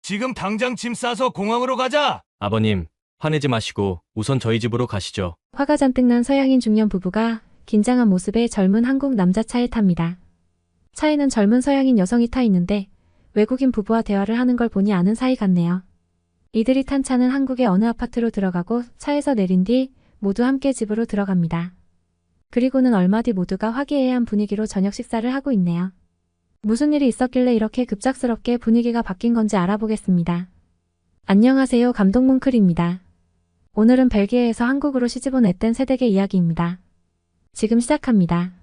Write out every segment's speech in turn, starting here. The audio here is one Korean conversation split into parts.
지금 당장 짐 싸서 공항으로 가자. 아버님, 화내지 마시고 우선 저희 집으로 가시죠. 화가 잔뜩 난 서양인 중년 부부가 긴장한 모습에 젊은 한국 남자 차에 탑니다. 차에는 젊은 서양인 여성이 타 있는데 외국인 부부와 대화를 하는 걸 보니 아는 사이 같네요. 이들이 탄 차는 한국의 어느 아파트로 들어가고 차에서 내린 뒤 모두 함께 집으로 들어갑니다. 그리고는 얼마 뒤 모두가 화기애애한 분위기로 저녁 식사를 하고 있네요. 무슨 일이 있었길래 이렇게 급작스럽게 분위기가 바뀐 건지 알아보겠습니다. 안녕하세요, 감독문클입니다. 오늘은 벨기에에서 한국으로 시집온 앳된 세댁의 이야기입니다. 지금 시작합니다.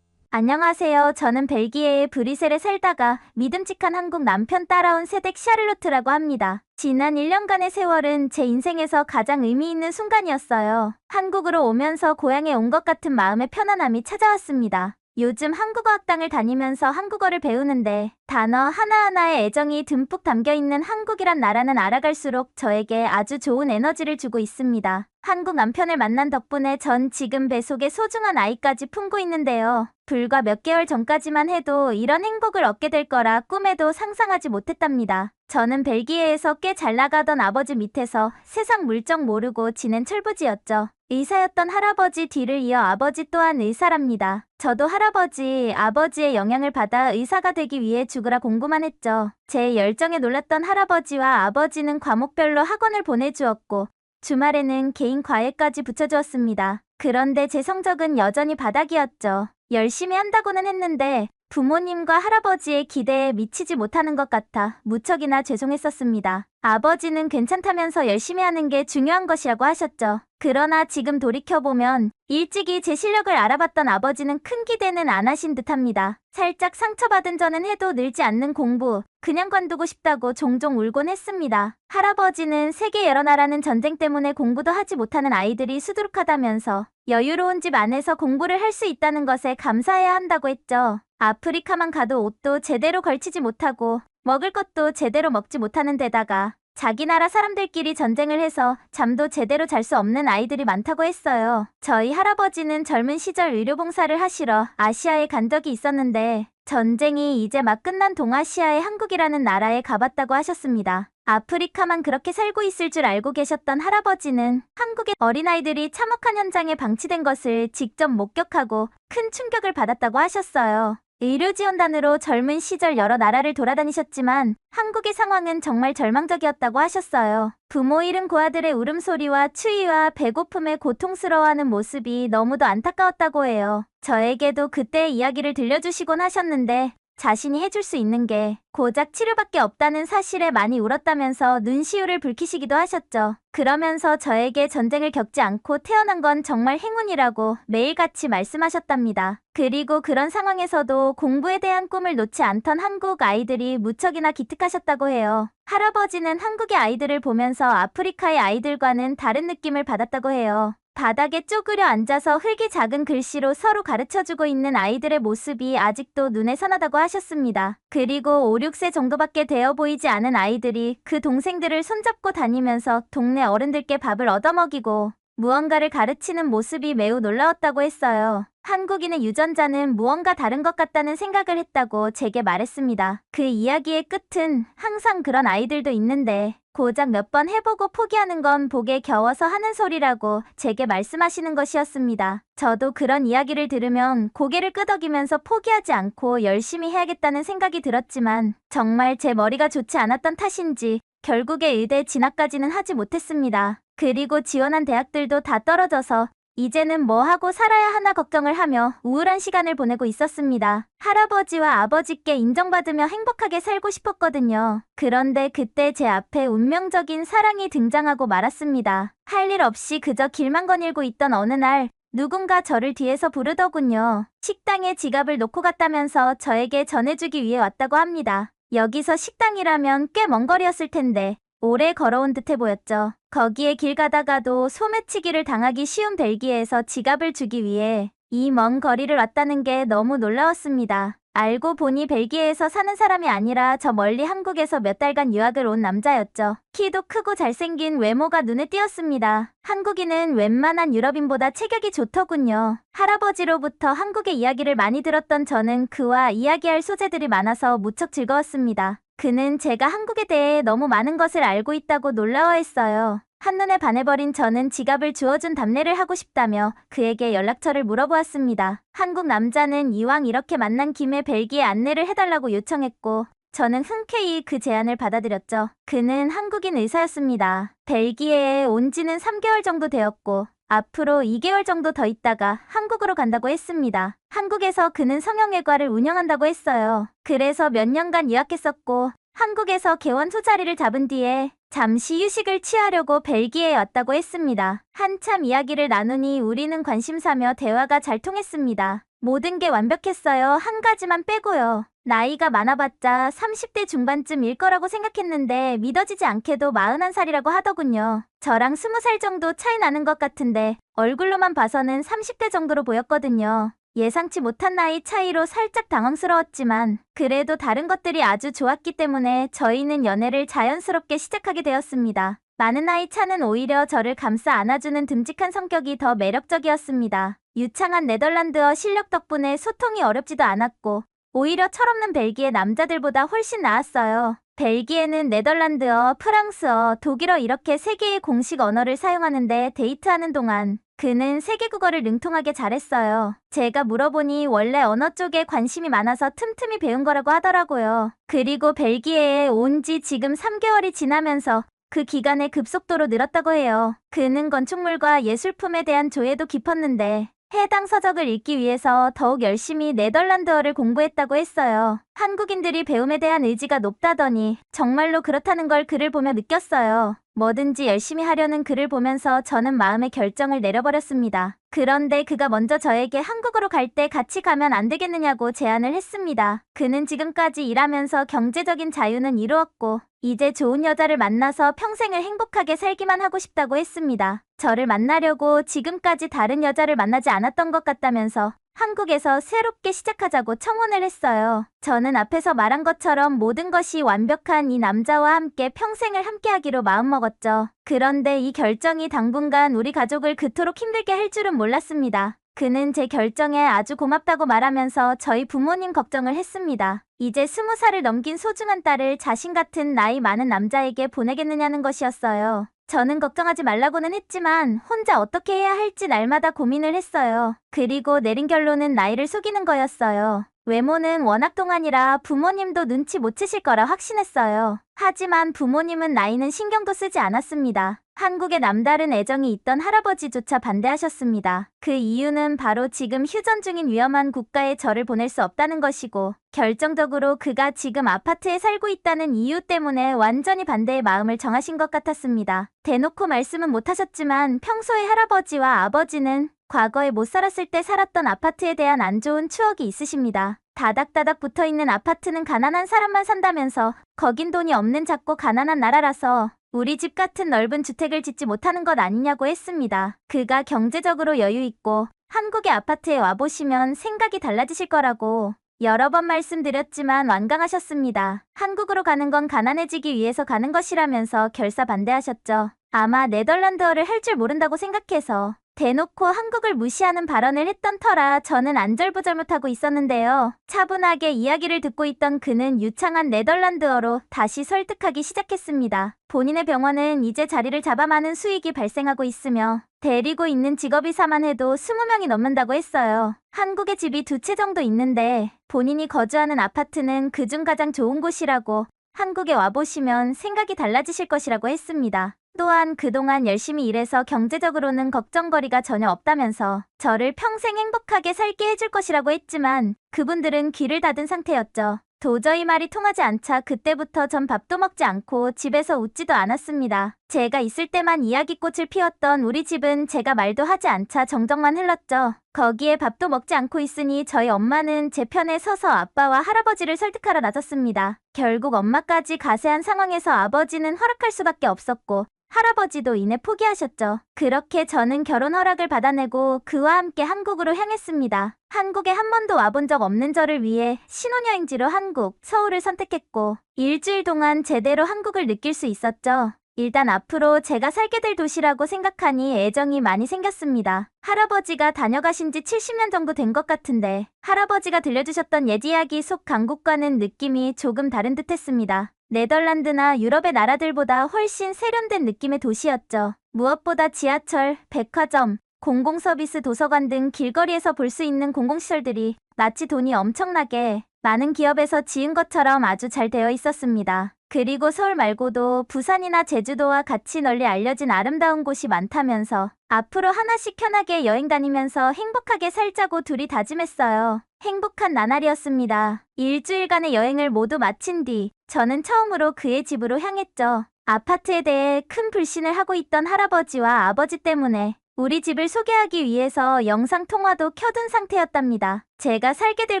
안녕하세요. 저는 벨기에의 브뤼셀에 살다가 믿음직한 한국 남편 따라온 세댁 샤를로트라고 합니다. 지난 1년간의 세월은 제 인생에서 가장 의미 있는 순간이었어요. 한국으로 오면서 고향에 온 것 같은 마음의 편안함이 찾아왔습니다. 요즘 한국어 학당을 다니면서 한국어를 배우는데 단어 하나하나에 애정이 듬뿍 담겨있는 한국이란 나라는 알아갈수록 저에게 아주 좋은 에너지를 주고 있습니다. 한국 남편을 만난 덕분에 전 지금 뱃속에 소중한 아이까지 품고 있는데요. 불과 몇 개월 전까지만 해도 이런 행복을 얻게 될 거라 꿈에도 상상하지 못했답니다. 저는 벨기에에서 꽤 잘 나가던 아버지 밑에서 세상 물정 모르고 지낸 철부지였죠. 의사였던 할아버지 뒤를 이어 아버지 또한 의사랍니다. 저도 할아버지, 아버지의 영향을 받아 의사가 되기 위해 죽으라 공부만 했죠. 제 열정에 놀랐던 할아버지와 아버지는 과목별로 학원을 보내주었고 주말에는 개인 과외까지 붙여주었습니다. 그런데 제 성적은 여전히 바닥이었죠. 열심히 한다고는 했는데 부모님과 할아버지의 기대에 미치지 못하는 것 같아 무척이나 죄송했었습니다. 아버지는 괜찮다면서 열심히 하는 게 중요한 것이라고 하셨죠. 그러나 지금 돌이켜보면 일찍이 제 실력을 알아봤던 아버지는 큰 기대는 안 하신 듯합니다. 살짝 상처받은 저는 해도 늘지 않는 공부, 그냥 관두고 싶다고 종종 울곤 했습니다. 할아버지는 세계 여러 나라는 전쟁 때문에 공부도 하지 못하는 아이들이 수두룩하다면서 여유로운 집 안에서 공부를 할 수 있다는 것에 감사해야 한다고 했죠. 아프리카만 가도 옷도 제대로 걸치지 못하고 먹을 것도 제대로 먹지 못하는 데다가 자기 나라 사람들끼리 전쟁을 해서 잠도 제대로 잘 수 없는 아이들이 많다고 했어요. 저희 할아버지는 젊은 시절 의료봉사를 하시러 아시아에 간 적이 있었는데 전쟁이 이제 막 끝난 동아시아의 한국이라는 나라에 가봤다고 하셨습니다. 아프리카만 그렇게 살고 있을 줄 알고 계셨던 할아버지는 한국의 어린아이들이 참혹한 현장에 방치된 것을 직접 목격하고 큰 충격을 받았다고 하셨어요. 의료지원단으로 젊은 시절 여러 나라를 돌아다니셨지만 한국의 상황은 정말 절망적이었다고 하셨어요. 부모 잃은 고아들의 울음소리와 추위와 배고픔에 고통스러워하는 모습이 너무도 안타까웠다고 해요. 저에게도 그때의 이야기를 들려주시곤 하셨는데 자신이 해줄 수 있는 게 고작 치료밖에 없다는 사실에 많이 울었다면서 눈시울을 붉히시기도 하셨죠. 그러면서 저에게 전쟁을 겪지 않고 태어난 건 정말 행운이라고 매일같이 말씀하셨답니다. 그리고 그런 상황에서도 공부에 대한 꿈을 놓지 않던 한국 아이들이 무척이나 기특하셨다고 해요. 할아버지는 한국의 아이들을 보면서 아프리카의 아이들과는 다른 느낌을 받았다고 해요. 바닥에 쪼그려 앉아서 흙이 작은 글씨로 서로 가르쳐주고 있는 아이들의 모습이 아직도 눈에 선하다고 하셨습니다. 그리고 5, 6세 정도밖에 되어 보이지 않은 아이들이 그 동생들을 손잡고 다니면서 동네 어른들께 밥을 얻어먹이고 무언가를 가르치는 모습이 매우 놀라웠다고 했어요. 한국인의 유전자는 무언가 다른 것 같다는 생각을 했다고 제게 말했습니다. 그 이야기의 끝은 항상 그런 아이들도 있는데 고작 몇 번 해보고 포기하는 건 복에 겨워서 하는 소리라고 제게 말씀하시는 것이었습니다. 저도 그런 이야기를 들으면 고개를 끄덕이면서 포기하지 않고 열심히 해야겠다는 생각이 들었지만 정말 제 머리가 좋지 않았던 탓인지 결국에 의대 진학까지는 하지 못했습니다. 그리고 지원한 대학들도 다 떨어져서 이제는 뭐 하고 살아야 하나 걱정을 하며 우울한 시간을 보내고 있었습니다. 할아버지와 아버지께 인정받으며 행복하게 살고 싶었거든요. 그런데 그때 제 앞에 운명적인 사랑이 등장하고 말았습니다. 할 일 없이 그저 길만 거닐고 있던 어느 날 누군가 저를 뒤에서 부르더군요. 식당에 지갑을 놓고 갔다면서 저에게 전해주기 위해 왔다고 합니다. 여기서 식당이라면 꽤 먼 거리였을 텐데 오래 걸어온 듯해 보였죠. 거기에 길 가다가도 소매치기를 당하기 쉬운 벨기에에서 지갑을 주기 위해 이 먼 거리를 왔다는 게 너무 놀라웠습니다. 알고 보니 벨기에에서 사는 사람이 아니라 저 멀리 한국에서 몇 달간 유학을 온 남자였죠. 키도 크고 잘생긴 외모가 눈에 띄었습니다. 한국인은 웬만한 유럽인보다 체격이 좋더군요. 할아버지로부터 한국의 이야기를 많이 들었던 저는 그와 이야기할 소재들이 많아서 무척 즐거웠습니다. 그는 제가 한국에 대해 너무 많은 것을 알고 있다고 놀라워했어요. 한눈에 반해버린 저는 지갑을 주워준 답례를 하고 싶다며 그에게 연락처를 물어보았습니다. 한국 남자는 이왕 이렇게 만난 김에 벨기에 안내를 해달라고 요청했고 저는 흔쾌히 그 제안을 받아들였죠. 그는 한국인 의사였습니다. 벨기에에 온 지는 3개월 정도 되었고 앞으로 2개월 정도 더 있다가 한국으로 간다고 했습니다. 한국에서 그는 성형외과를 운영한다고 했어요. 그래서 몇 년간 유학했었고 한국에서 개원 후 자리를 잡은 뒤에 잠시 휴식을 취하려고 벨기에에 왔다고 했습니다. 한참 이야기를 나누니 우리는 관심사며 대화가 잘 통했습니다. 모든 게 완벽했어요. 한 가지만 빼고요. 나이가 많아봤자 30대 중반쯤일 거라고 생각했는데 믿어지지 않게도 41살이라고 하더군요. 저랑 20살 정도 차이 나는 것 같은데 얼굴로만 봐서는 30대 정도로 보였거든요. 예상치 못한 나이 차이로 살짝 당황스러웠지만 그래도 다른 것들이 아주 좋았기 때문에 저희는 연애를 자연스럽게 시작하게 되었습니다. 많은 나이 차는 오히려 저를 감싸 안아주는 듬직한 성격이 더 매력적이었습니다. 유창한 네덜란드어 실력 덕분에 소통이 어렵지도 않았고 오히려 철없는 벨기에 남자들보다 훨씬 나았어요. 벨기에는 네덜란드어, 프랑스어, 독일어 이렇게 3개의 공식 언어를 사용하는데 데이트하는 동안 그는 세계국어를 능통하게 잘했어요. 제가 물어보니 원래 언어 쪽에 관심이 많아서 틈틈이 배운 거라고 하더라고요. 그리고 벨기에에 온 지 지금 3개월이 지나면서 그 기간에 급속도로 늘었다고 해요. 그는 건축물과 예술품에 대한 조예도 깊었는데 해당 서적을 읽기 위해서 더욱 열심히 네덜란드어를 공부했다고 했어요. 한국인들이 배움에 대한 의지가 높다더니 정말로 그렇다는 걸 그를 보며 느꼈어요. 뭐든지 열심히 하려는 그를 보면서 저는 마음의 결정을 내려버렸습니다. 그런데 그가 먼저 저에게 한국으로 갈 때 같이 가면 안 되겠느냐고 제안을 했습니다. 그는 지금까지 일하면서 경제적인 자유는 이루었고 이제 좋은 여자를 만나서 평생을 행복하게 살기만 하고 싶다고 했습니다. 저를 만나려고 지금까지 다른 여자를 만나지 않았던 것 같다면서 한국에서 새롭게 시작하자고 청혼을 했어요. 저는 앞에서 말한 것처럼 모든 것이 완벽한 이 남자와 함께 평생을 함께하기로 마음먹었죠. 그런데 이 결정이 당분간 우리 가족을 그토록 힘들게 할 줄은 몰랐습니다. 그는 제 결정에 아주 고맙다고 말하면서 저희 부모님 걱정을 했습니다. 이제 20살을 넘긴 소중한 딸을 자신 같은 나이 많은 남자에게 보내겠느냐는 것이었어요. 저는 걱정하지 말라고는 했지만 혼자 어떻게 해야 할지 날마다 고민을 했어요. 그리고 내린 결론은 나이를 속이는 거였어요. 외모는 워낙 동안이라 부모님도 눈치 못 채실 거라 확신했어요. 하지만 부모님은 나이는 신경도 쓰지 않았습니다. 한국에 남다른 애정이 있던 할아버지조차 반대하셨습니다. 그 이유는 바로 지금 휴전 중인 위험한 국가에 저를 보낼 수 없다는 것이고 결정적으로 그가 지금 아파트에 살고 있다는 이유 때문에 완전히 반대의 마음을 정하신 것 같았습니다. 대놓고 말씀은 못하셨지만 평소에 할아버지와 아버지는 과거에 못 살았을 때 살았던 아파트에 대한 안 좋은 추억이 있으십니다. 다닥다닥 붙어있는 아파트는 가난한 사람만 산다면서 거긴 돈이 없는 작고 가난한 나라라서 우리 집 같은 넓은 주택을 짓지 못하는 것 아니냐고 했습니다. 그가 경제적으로 여유 있고 한국의 아파트에 와보시면 생각이 달라지실 거라고 여러 번 말씀드렸지만 완강하셨습니다. 한국으로 가는 건 가난해지기 위해서 가는 것이라면서 결사 반대하셨죠. 아마 네덜란드어를 할 줄 모른다고 생각해서 대놓고 한국을 무시하는 발언을 했던 터라 저는 안절부절못하고 있었는데요. 차분하게 이야기를 듣고 있던 그는 유창한 네덜란드어로 다시 설득하기 시작했습니다. 본인의 병원은 이제 자리를 잡아 많은 수익이 발생하고 있으며 데리고 있는 직업의사만 해도 20명이 넘는다고 했어요. 한국에 집이 2채 정도 있는데 본인이 거주하는 아파트는 그중 가장 좋은 곳이라고 한국에 와보시면 생각이 달라지실 것이라고 했습니다. 또한 그동안 열심히 일해서 경제적으로는 걱정거리가 전혀 없다면서 저를 평생 행복하게 살게 해줄 것이라고 했지만 그분들은 귀를 닫은 상태였죠. 도저히 말이 통하지 않자 그때부터 전 밥도 먹지 않고 집에서 웃지도 않았습니다. 제가 있을 때만 이야기꽃을 피웠던 우리 집은 제가 말도 하지 않자 정적만 흘렀죠. 거기에 밥도 먹지 않고 있으니 저희 엄마는 제 편에 서서 아빠와 할아버지를 설득하러 나섰습니다. 결국 엄마까지 가세한 상황에서 아버지는 허락할 수밖에 없었고 할아버지도 이내 포기하셨죠. 그렇게 저는 결혼 허락을 받아내고 그와 함께 한국으로 향했습니다. 한국에 한 번도 와본 적 없는 저를 위해 신혼여행지로 한국, 서울을 선택했고 일주일 동안 제대로 한국을 느낄 수 있었죠. 일단 앞으로 제가 살게 될 도시라고 생각하니 애정이 많이 생겼습니다. 할아버지가 다녀가신 지 70년 정도 된 것 같은데 할아버지가 들려주셨던 옛 이야기 속 강국과는 느낌이 조금 다른 듯했습니다. 네덜란드나 유럽의 나라들보다 훨씬 세련된 느낌의 도시였죠. 무엇보다 지하철, 백화점, 공공서비스 도서관 등 길거리에서 볼 수 있는 공공시설들이 마치 돈이 엄청나게 많은 기업에서 지은 것처럼 아주 잘 되어 있었습니다. 그리고 서울 말고도 부산이나 제주도와 같이 널리 알려진 아름다운 곳이 많다면서 앞으로 하나씩 편하게 여행 다니면서 행복하게 살자고 둘이 다짐했어요. 행복한 나날이었습니다. 일주일간의 여행을 모두 마친 뒤 저는 처음으로 그의 집으로 향했죠. 아파트에 대해 큰 불신을 하고 있던 할아버지와 아버지 때문에 우리 집을 소개하기 위해서 영상통화도 켜둔 상태였답니다. 제가 살게 될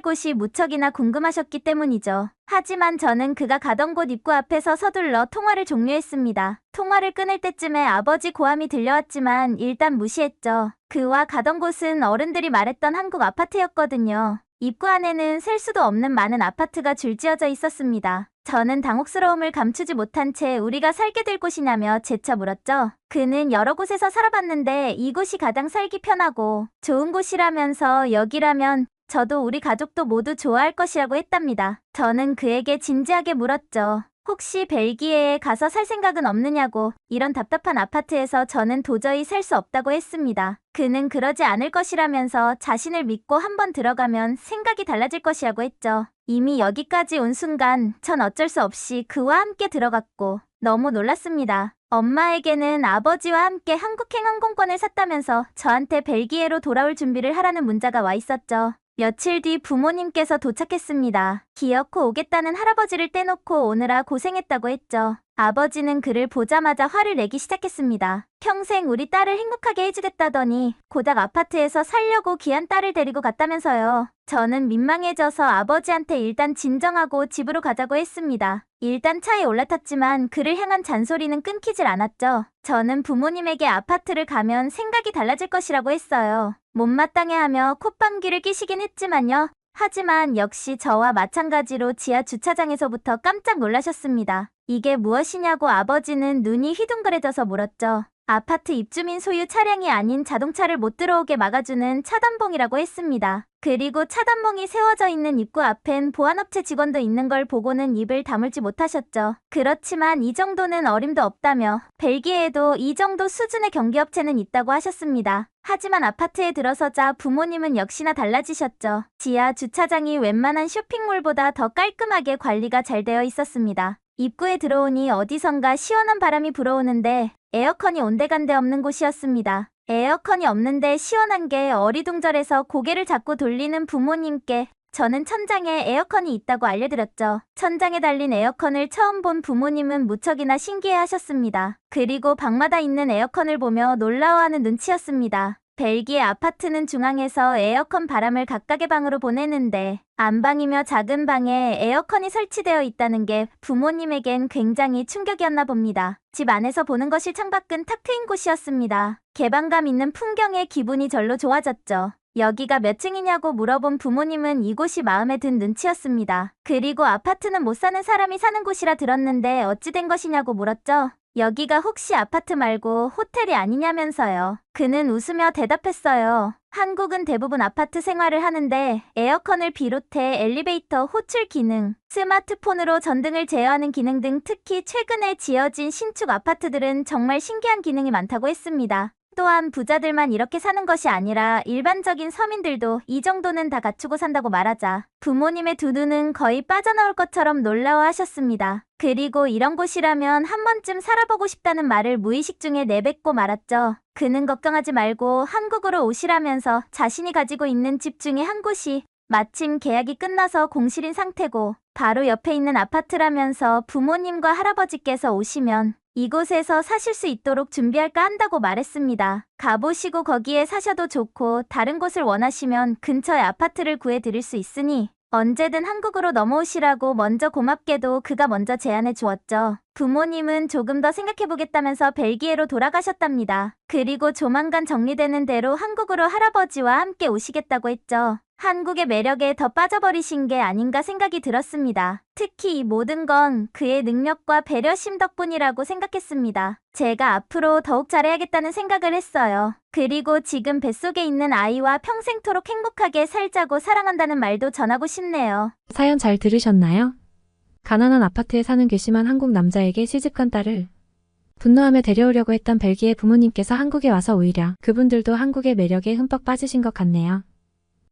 곳이 무척이나 궁금하셨기 때문이죠. 하지만 저는 그가 가던 곳 입구 앞에서 서둘러 통화를 종료했습니다. 통화를 끊을 때쯤에 아버지 고함이 들려왔지만 일단 무시했죠. 그와 가던 곳은 어른들이 말했던 한국 아파트였거든요. 입구 안에는 셀 수도 없는 많은 아파트가 줄지어져 있었습니다. 저는 당혹스러움을 감추지 못한 채 우리가 살게 될 곳이냐며 재차 물었죠. 그는 여러 곳에서 살아봤는데 이곳이 가장 살기 편하고 좋은 곳이라면서 여기라면 저도 우리 가족도 모두 좋아할 것이라고 했답니다. 저는 그에게 진지하게 물었죠. 혹시 벨기에에 가서 살 생각은 없느냐고. 이런 답답한 아파트에서 저는 도저히 살 수 없다고 했습니다. 그는 그러지 않을 것이라면서 자신을 믿고 한번 들어가면 생각이 달라질 것이라고 했죠. 이미 여기까지 온 순간 전 어쩔 수 없이 그와 함께 들어갔고 너무 놀랐습니다. 엄마에게는 아버지와 함께 한국행 항공권을 샀다면서 저한테 벨기에로 돌아올 준비를 하라는 문자가 와 있었죠. 며칠 뒤 부모님께서 도착했습니다. 기어코 오겠다는 할아버지를 떼놓고 오느라 고생했다고 했죠. 아버지는 그를 보자마자 화를 내기 시작했습니다. 평생 우리 딸을 행복하게 해주겠다더니 고작 아파트에서 살려고 귀한 딸을 데리고 갔다면서요. 저는 민망해져서 아버지한테 일단 진정하고 집으로 가자고 했습니다. 일단 차에 올라탔지만 그를 향한 잔소리는 끊기질 않았죠. 저는 부모님에게 아파트를 가면 생각이 달라질 것이라고 했어요. 못마땅해하며 콧방귀를 끼시긴 했지만요. 하지만 역시 저와 마찬가지로 지하 주차장에서부터 깜짝 놀라셨습니다. 이게 무엇이냐고 아버지는 눈이 휘둥그레져서 물었죠. 아파트 입주민 소유 차량이 아닌 자동차를 못 들어오게 막아주는 차단봉이라고 했습니다. 그리고 차단봉이 세워져 있는 입구 앞엔 보안업체 직원도 있는 걸 보고는 입을 다물지 못하셨죠. 그렇지만 이 정도는 어림도 없다며 벨기에에도 이 정도 수준의 경비업체는 있다고 하셨습니다. 하지만 아파트에 들어서자 부모님은 역시나 달라지셨죠. 지하 주차장이 웬만한 쇼핑몰보다 더 깔끔하게 관리가 잘 되어 있었습니다. 입구에 들어오니 어디선가 시원한 바람이 불어오는데 에어컨이 온데간데 없는 곳이었습니다. 에어컨이 없는데 시원한 게 어리둥절해서 고개를 자꾸 돌리는 부모님께 저는 천장에 에어컨이 있다고 알려드렸죠. 천장에 달린 에어컨을 처음 본 부모님은 무척이나 신기해하셨습니다. 그리고 방마다 있는 에어컨을 보며 놀라워하는 눈치였습니다. 벨기에 아파트는 중앙에서 에어컨 바람을 각각의 방으로 보내는데 안방이며 작은 방에 에어컨이 설치되어 있다는 게 부모님에겐 굉장히 충격이었나 봅니다. 집 안에서 보는 것이 창밖은 탁 트인 곳이었습니다. 개방감 있는 풍경에 기분이 절로 좋아졌죠. 여기가 몇 층이냐고 물어본 부모님은 이곳이 마음에 든 눈치였습니다. 그리고 아파트는 못 사는 사람이 사는 곳이라 들었는데 어찌 된 것이냐고 물었죠. 여기가 혹시 아파트 말고 호텔이 아니냐면서요. 그는 웃으며 대답했어요. 한국은 대부분 아파트 생활을 하는데 에어컨을 비롯해 엘리베이터 호출 기능, 스마트폰으로 전등을 제어하는 기능 등 특히 최근에 지어진 신축 아파트들은 정말 신기한 기능이 많다고 했습니다. 또한 부자들만 이렇게 사는 것이 아니라 일반적인 서민들도 이 정도는 다 갖추고 산다고 말하자 부모님의 두 눈은 거의 빠져나올 것처럼 놀라워하셨습니다. 그리고 이런 곳이라면 한 번쯤 살아보고 싶다는 말을 무의식 중에 내뱉고 말았죠. 그는 걱정하지 말고 한국으로 오시라면서 자신이 가지고 있는 집 중에 한 곳이 마침 계약이 끝나서 공실인 상태고 바로 옆에 있는 아파트라면서 부모님과 할아버지께서 오시면 이곳에서 사실 수 있도록 준비할까 한다고 말했습니다. 가보시고 거기에 사셔도 좋고 다른 곳을 원하시면 근처에 아파트를 구해드릴 수 있으니 언제든 한국으로 넘어오시라고 먼저 고맙게도 그가 먼저 제안해 주었죠. 부모님은 조금 더 생각해보겠다면서 벨기에로 돌아가셨답니다. 그리고 조만간 정리되는 대로 한국으로 할아버지와 함께 오시겠다고 했죠. 한국의 매력에 더 빠져버리신 게 아닌가 생각이 들었습니다. 특히 이 모든 건 그의 능력과 배려심 덕분이라고 생각했습니다. 제가 앞으로 더욱 잘해야겠다는 생각을 했어요. 그리고 지금 뱃속에 있는 아이와 평생토록 행복하게 살자고 사랑한다는 말도 전하고 싶네요. 사연 잘 들으셨나요? 가난한 아파트에 사는 괘씸한 한국 남자에게 시집간 딸을 분노하며 데려오려고 했던 벨기에 부모님께서 한국에 와서 오히려 그분들도 한국의 매력에 흠뻑 빠지신 것 같네요.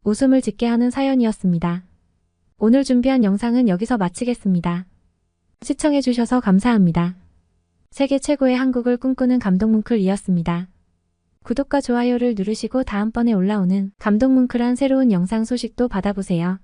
웃음을 짓게 하는 사연이었습니다. 오늘 준비한 영상은 여기서 마치겠습니다. 시청해주셔서 감사합니다. 세계 최고의 한국을 꿈꾸는 감동뭉클이었습니다. 구독과 좋아요를 누르시고 다음번에 올라오는 감동뭉클한 새로운 영상 소식도 받아보세요.